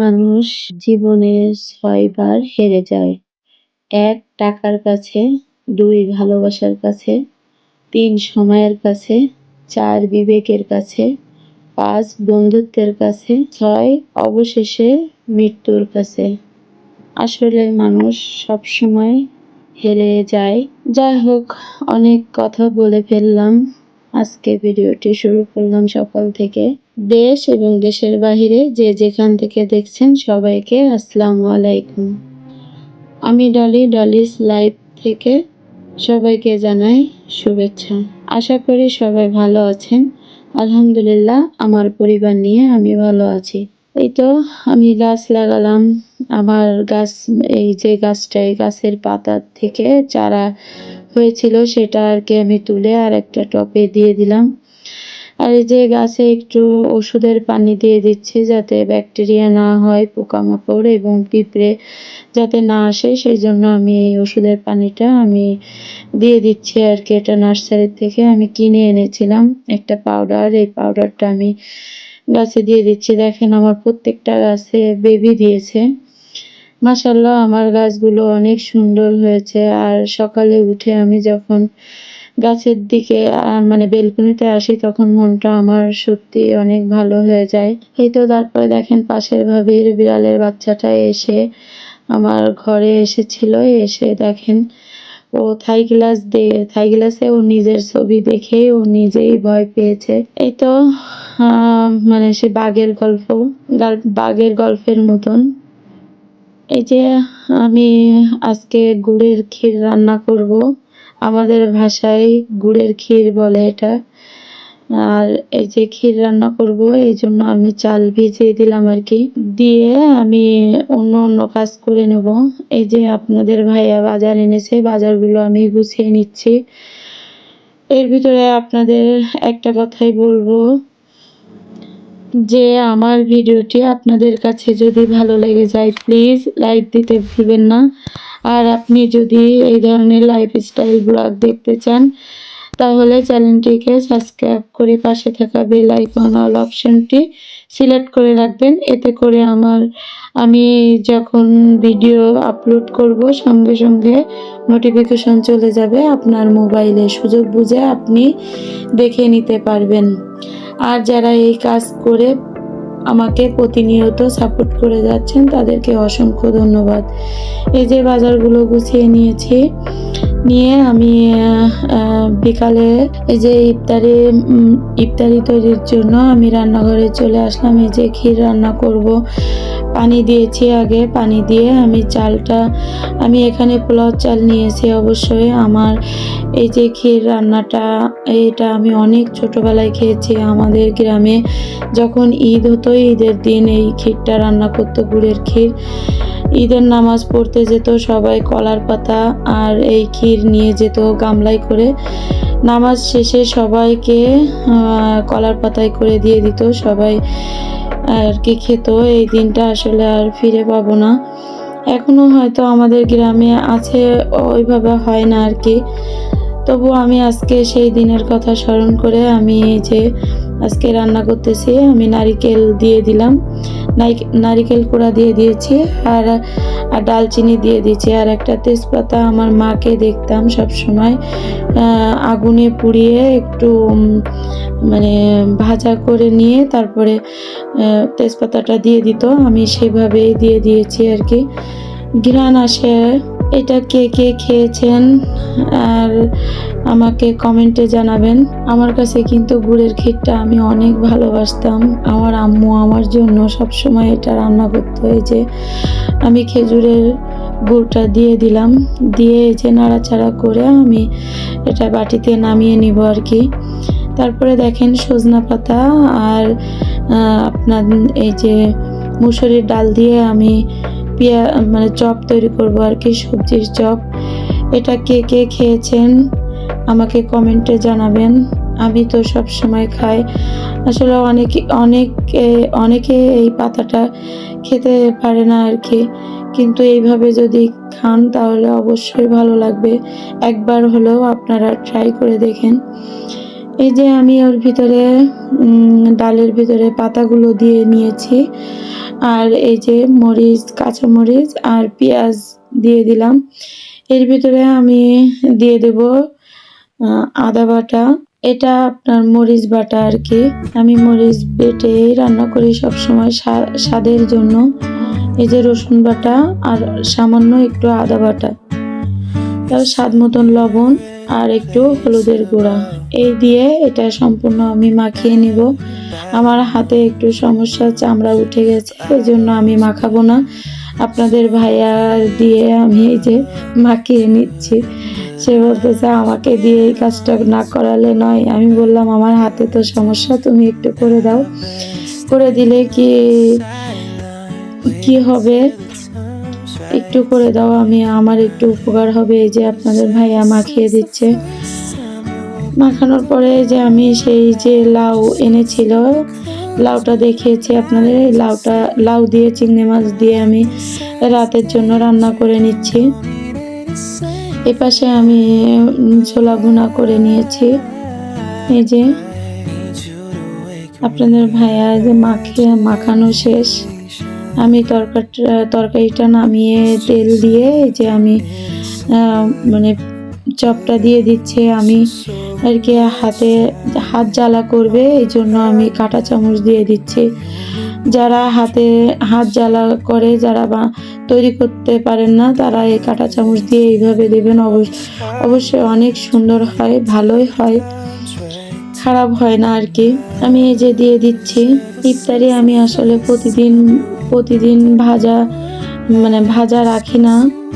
মানুষ জীবনে ৬ বার হেরে যায়। ১ টাকার কাছে, ২ ভালোবাসার কাছে, ৩ সময়ের কাছে, ৪ বিবেকের কাছে, ৫ বন্ধুত্বের কাছে, ৬ অবশেষে মৃত্যুর কাছে। আসলে মানুষ সবসময় হেরে যায়। যাই হোক, অনেক কথা বলে ফেললাম। আজকে ভিডিওটি শুরু করলাম সকাল থেকে। দেশ এবং দেশের বাহিরে যে যেখান থেকে দেখছেন সবাইকে আসসালামু আলাইকুম। আমি ডলিস লাইভ থেকে সবাইকে জানাই শুভেচ্ছা। আশা করি সবাই ভালো আছেন। আলহামদুলিল্লাহ, আমার পরিবার নিয়ে আমি ভালো আছি। এই তো আমি গাছ লাগালাম। আমার গাছ, এই যে গাছটা, এই গাছের পাতা থেকে চারা হয়েছিল সেটা আর কি আমি তুলে আর একটা টবে দিয়ে দিলাম। আর এই যে গাছে একটু ওষুধের পানি দিয়ে দিচ্ছি যাতে ব্যাকটেরিয়া না হয়, পোকামাকড় এবং পিঁপড়ে যাতে না আসে, সেই জন্য আমি এই ওষুধের পানিটা আমি দিয়ে দিচ্ছি আর কি। এটা নার্সারি থেকে আমি কিনে এনেছিলাম একটা পাউডার। এই পাউডারটা আমি গাছে দিয়ে দিচ্ছি। দেখেন আমার প্রত্যেকটা গাছে বেবি দিয়েছে। মাশাআল্লাহ, আমার গাছগুলো অনেক সুন্দর হয়েছে। আর সকালে উঠে আমি যখন গাছের দিকে মানে বেলকনিতে আসি তখন মনটা আমার সত্যি অনেক ভালো হয়ে যায়। এই তো তারপরে দেখেন পাশের ভাবির বিড়ালের বাচ্চাটা এসে আমার ঘরে এসেছিল। এসে দেখেন ও থাই গ্লাসে ও নিজের ছবি দেখে ও নিজেই ভয় পেয়েছে। এই তো মানে সে বাঘের গল্পের মতন। এই যে আমি আজকে গুড়ের ক্ষীর রান্না করব। আমাদের ভাষায় গুড়ের ক্ষীর বলে এটা। আর এই যে ক্ষীর রান্না করব, এই জন্য আমি চাল ভিজিয়ে দিলাম আর কি। দিয়ে আমি অন্য কাজ করে নেব। এই যে আপনাদের ভাইয়া বাজার এনেছে, বাজারগুলো আমি গুছিয়ে নিচ্ছি। এর ভিতরে আপনাদের একটা কথাই বলবো যে আমার ভিডিওটি আপনাদের কাছে যদি ভালো লেগে যায় প্লিজ লাইক দিতে ভুলবেন না। আর আপনি যদি এই ধরনের লাইফস্টাইল ব্লগ দেখতে চান তাহলে চ্যানেলটিকে সাবস্ক্রাইব করে পাশে থাকা বেল আইকন অল অপশনটি সিলেক্ট করে রাখবেন। এতে করে আমি যখন ভিডিও আপলোড করব সঙ্গে সঙ্গে নোটিফিকেশন চলে যাবে আপনার মোবাইলে। সুযোগ বুঝে আপনি দেখে নিতে পারবেন। আর যারা এই কাজ করে আমাকে প্রতিনিয়ত সাপোর্ট করে যাচ্ছেন তাদেরকে অসংখ্য ধন্যবাদ। এই যে বাজারগুলো গুছিয়ে নিয়েছি, নিয়ে আমি বিকালে এই যে ইফতারি তৈরির জন্য আমি রান্নাঘরে চলে আসলাম। এই যে ক্ষীর রান্না করব। পানি দিয়েছি আগে, পানি দিয়ে আমি এখানে পোলাও চাল নিয়েছি। অবশ্যই আমার এই যে ক্ষীর রান্নাটা, এটা আমি অনেক ছোটবেলায় খেয়েছি। আমাদের গ্রামে যখন ঈদ হতো, ঈদের দিন এই ক্ষীরটা রান্না করতো, গুড়ের ক্ষীর। ঈদের নামাজ পড়তে যেত সবাই, কলার পাতা আর এই ক্ষীর নিয়ে যেত গামলায় করে। নামাজ শেষে সবাইকে কলার পাতায় করে দিয়ে দিত, সবাই আর কি খেত। এই দিনটা আসলে আর ফিরে পাবো না। এখনো হয়তো আমাদের গ্রামে আছে, ওইভাবে হয় না আর কি। তবু আমি আজকে সেই দিনের কথা স্মরণ করে আমি এই যে আজকে রান্না করতেছি। আমি নারিকেল দিয়ে দিলাম, নারিকেল কোড়া দিয়ে দিয়েছি আর ডালচিনি দিয়ে দিয়েছি। আর একটা তেজপাতা, আমার মাকে দেখতাম সব সময় আগুনে পুড়িয়ে একটু মানে ভাজা করে নিয়ে তারপরে তেজপাতাটা দিয়ে দিত। আমি সেভাবেই দিয়ে দিয়েছি আর কি, ঘ্রাণ আসে। এটা কে কে খেয়েছেন আর আমাকে কমেন্টে জানাবেন। আমার কাছে কিন্তু গুড়ের ক্ষীরটা আমি অনেক ভালোবাসতাম। আমার আম্মু আমার জন্য সবসময় এটা রান্না করতো। এই যে আমি খেজুরের গুড়টা দিয়ে দিলাম, দিয়ে এই যে নাড়াচাড়া করে আমি এটা বাটিতে নামিয়ে নিব আর কি। তারপরে দেখেন সজনা পাতা আর আপনার এই যে মুসুরির ডাল দিয়ে আমি মানে চপ তৈরি করব আর কি, সবজির চপ। এটা কে কে খেয়েছেন আমাকে কমেন্টে জানাবেন। আমি তো সব সময় খাই। আসলে অনেকে এই পাতাটা খেতে পারে না আর কি, কিন্তু এইভাবে যদি খান তাহলে অবশ্যই ভালো লাগবে। একবার হলেও আপনারা ট্রাই করে দেখেন। এই যে আমি ওর ভিতরে ডালের ভিতরে পাতাগুলো দিয়ে নিয়েছি। আর এই যে মরিচ, কাঁচামরিচ আর পেঁয়াজ দিয়ে দিলাম। এর ভিতরে আমি দিয়ে দেব আদা বাটা। এটা আপনার মরিচ বাটা আর কি। আমি মরিচ বেটেই রান্না করি সবসময় স্বাদের জন্য। এই যে রসুন বাটা আর সামান্য একটু আদা বাটা, তার স্বাদ মতন লবণ আর একটু হলুদের গুঁড়া, এই দিয়ে এটা সম্পূর্ণ আমি মাখিয়ে নিব। আমার হাতে একটু সমস্যা, চামড়া উঠে গেছে, এই জন্য আমি মাখাবো না। আপনাদের ভাইয়ার দিয়ে আমি এই যে মাখিয়ে নিচ্ছি। সে বলতেছে আমাকে দিয়ে এই কাজটা না করালে নয়। আমি বললাম আমার হাতে তো সমস্যা, তুমি একটু করে দাও, করে দিলে কি হবে, একটু করে দাও, আমার একটু উপকার হবে। এই যে আপনাদের ভাইয়া মাখিয়ে দিচ্ছে। মাখানোর পরে যে আমি সেই যে লাউ এনেছিল, লাউটা দেখিয়েছি আপনাদের, এই লাউ দিয়ে চিংড়ি মাছ দিয়ে আমি রাতের জন্য রান্না করে নিচ্ছি। এপাশে আমি ছোলা ভুনা করে নিয়েছি। এই যে আপনাদের ভাইয়া যে মাখানো শেষ, আমি তরকারিটা নামিয়ে তেল দিয়ে এই যে আমি মানে চপটা দিয়ে দিচ্ছি। আমি আর কি হাত জ্বালা করবে, এই জন্য আমি কাঁটা চামচ দিয়ে দিচ্ছি। যারা হাত জ্বালা করে, যারা তৈরি করতে পারেন না, তারা এই কাঁটা চামচ দিয়ে এইভাবে দেবেন। অবশ্যই অনেক সুন্দর হয়, ভালোই হয়, খারাপ হয় না আর কি। আমি এই যে দিয়ে দিচ্ছি। ইফতারি আমি আসলে প্রতিদিন ভাজা রাখি না,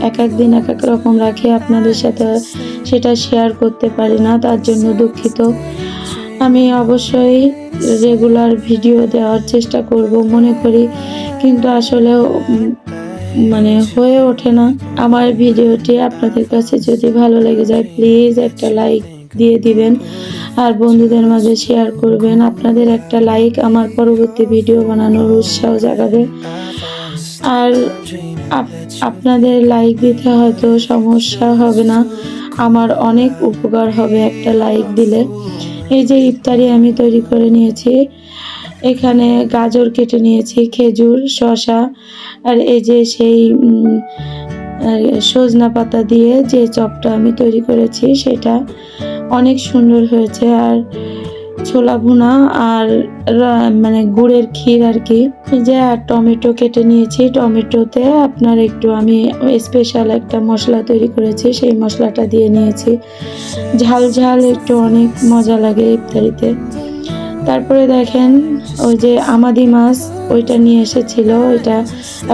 এক দিন এক রকম রাখি। আপনাদের সাথে সেটা শেয়ার করতে পারি না, তার জন্য দুঃখিত। আমি অবশ্যই রেগুলার ভিডিও দেওয়ার চেষ্টা করব মনে করি, কিন্তু আসলে হয়ে ওঠে না। আমার ভিডিওটি আপনাদের কাছে যদি ভালো লেগে যায়, প্লিজ একটা লাইক দিয়ে দিবেন আর বন্ধুদের মাঝে শেয়ার করবেন। আপনাদের একটা লাইক আমার পরবর্তী ভিডিও বানানোর উৎসাহ জাগাবে। আর আপনাদের লাইক দিতে হয়তো সমস্যা হবে না, আমার অনেক উপকার হবে একটা লাইক দিলে। এই যে ইফতারি আমি তৈরি করে নিয়েছি। এখানে গাজর কেটে নিয়েছি, খেজুর, শসা, আর এই যে সেই সজনা পাতা দিয়ে যে চপটা আমি তৈরি করেছি, সেটা অনেক সুন্দর হয়েছে। আর ছোলা ভুনা আর গুড়ের ক্ষীর আর কি। যে আর টমেটো কেটে নিয়েছি, টমেটোতে আপনার একটু আমি স্পেশাল একটা মশলা তৈরি করেছি, সেই মশলাটা দিয়ে নিয়েছি। ঝাল একটু অনেক মজা লাগে ইফতারিতে। তারপরে দেখেন ওই যে আমাদি মাছ, ওইটা নিয়ে এসেছিল, ওইটা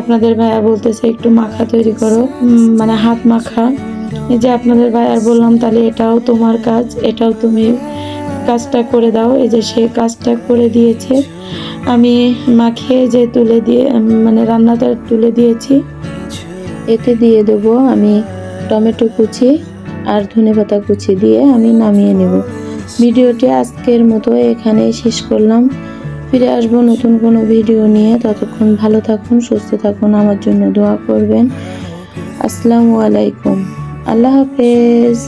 আপনাদের ভাইয়া বলতেছে একটু মাখা তৈরি করো, হাত মাখা। এই যে আপনাদের ভাইয়ার বললাম তাহলে এটাও তোমার কাজ, এটাও তুমি কাজটা করে দাও। এই যে সে কাজটা করে দিয়েছে। আমি মাখিয়ে যে রান্নাটা তুলে দিয়েছি, এতে দিয়ে দেবো আমি টমেটো কুচি আর ধনেপাতা কুচি দিয়ে আমি নামিয়ে নেব। ভিডিওটি আজকের মতো এখানেই শেষ করলাম। ফিরে আসবো নতুন কোনো ভিডিও নিয়ে। ততক্ষণ ভালো থাকুন, সুস্থ থাকুন, আমার জন্য দোয়া করবেন। আসসালামু আলাইকুম, আল্লাহ হাফেজ।